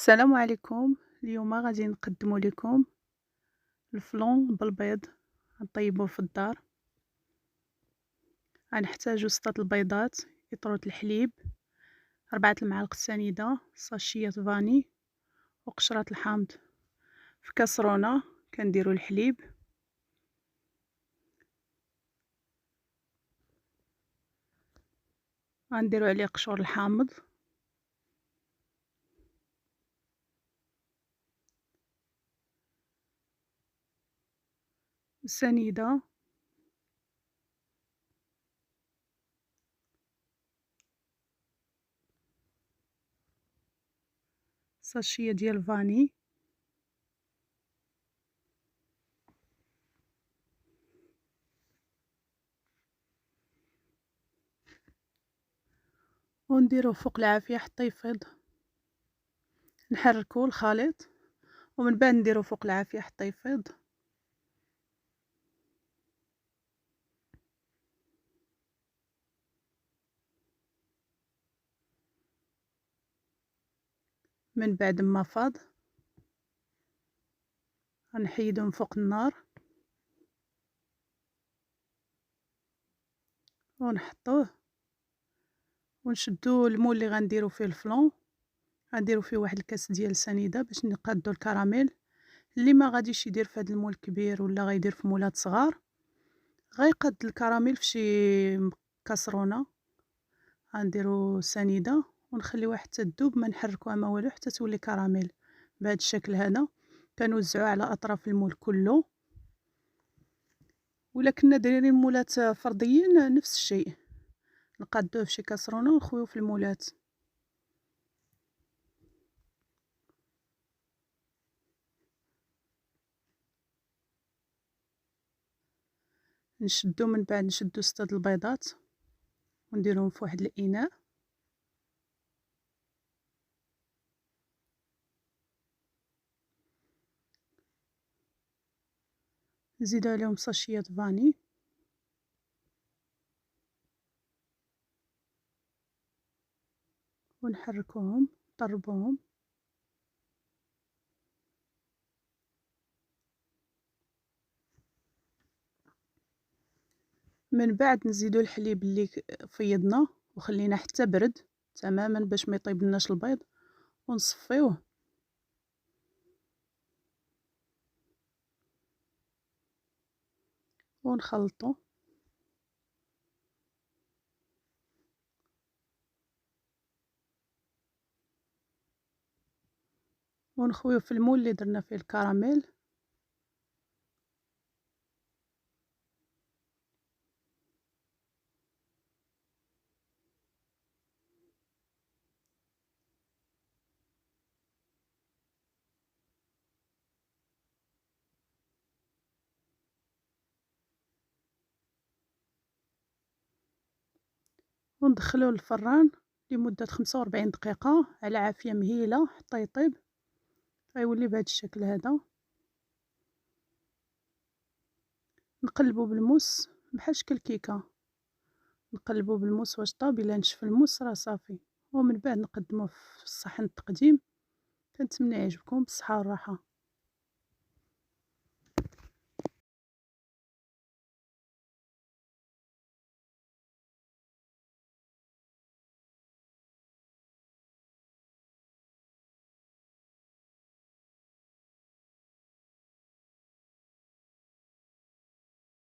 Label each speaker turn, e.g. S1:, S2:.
S1: السلام عليكم. اليوم غادي نقدموا لكم الفلون بالبيض. غنطيبوه في الدار. غنحتاجو 6 البيضات، اطروت الحليب، 4 المعالق سنيده، ساشيات فاني وقشرة الحامض. في كاسرونه كنديروا الحليب، غنديروا عليه قشور الحامض، السنيده، ساشيه ديال فاني، ونديروه فوق العافيه حتى يفيض. نحركو الخليط ومن بعد نديروه فوق العافيه حتى يفيض. من بعد ما فاض غنحيدو من فوق النار ونحطوه ونشدو المول اللي غنديرو فيه الفلون. غنديرو فيه واحد الكاس ديال سنيده باش نقادو الكراميل. اللي ما غاديش يدير في هذا المول كبير ولا غيدير في مولات صغار، غيقاد الكراميل في شي كاسرونه. غنديرو سنيده ونخليوها حتى تذوب، ما نحركوها ما والو حتى تولي كراميل بهذا الشكل هذا. كنوزعوه على اطراف المول كله. ولا كنا دايرين مولات فرديين نفس الشيء، نقادوه في شي كاسرونه ونخويوه في المولات. نشدو من بعد نشدو 6 البيضات ونديرهم في واحد الاناء. نزيدو عليهم ساشيات فاني ونحركوهم نطربوهم. من بعد نزيدو الحليب اللي فيضنا وخلينا حتى برد تماما باش ما يطيبلناش البيض، ونصفيوه ونخلطو ونخويو في المول اللي درنا فيه الكراميل. وندخلوه للفران لمدة 45 دقيقة على عافية مهيلة حتى يطيب. غيولي بهذا الشكل هذا. نقلبو بالموس بحال شكل كيكة، نقلبو بالموس واش طاب. الا نشف الموس راه صافي. ومن بعد نقدموه في الصحن التقديم. كنتمنى يعجبكم بالصحة والراحة.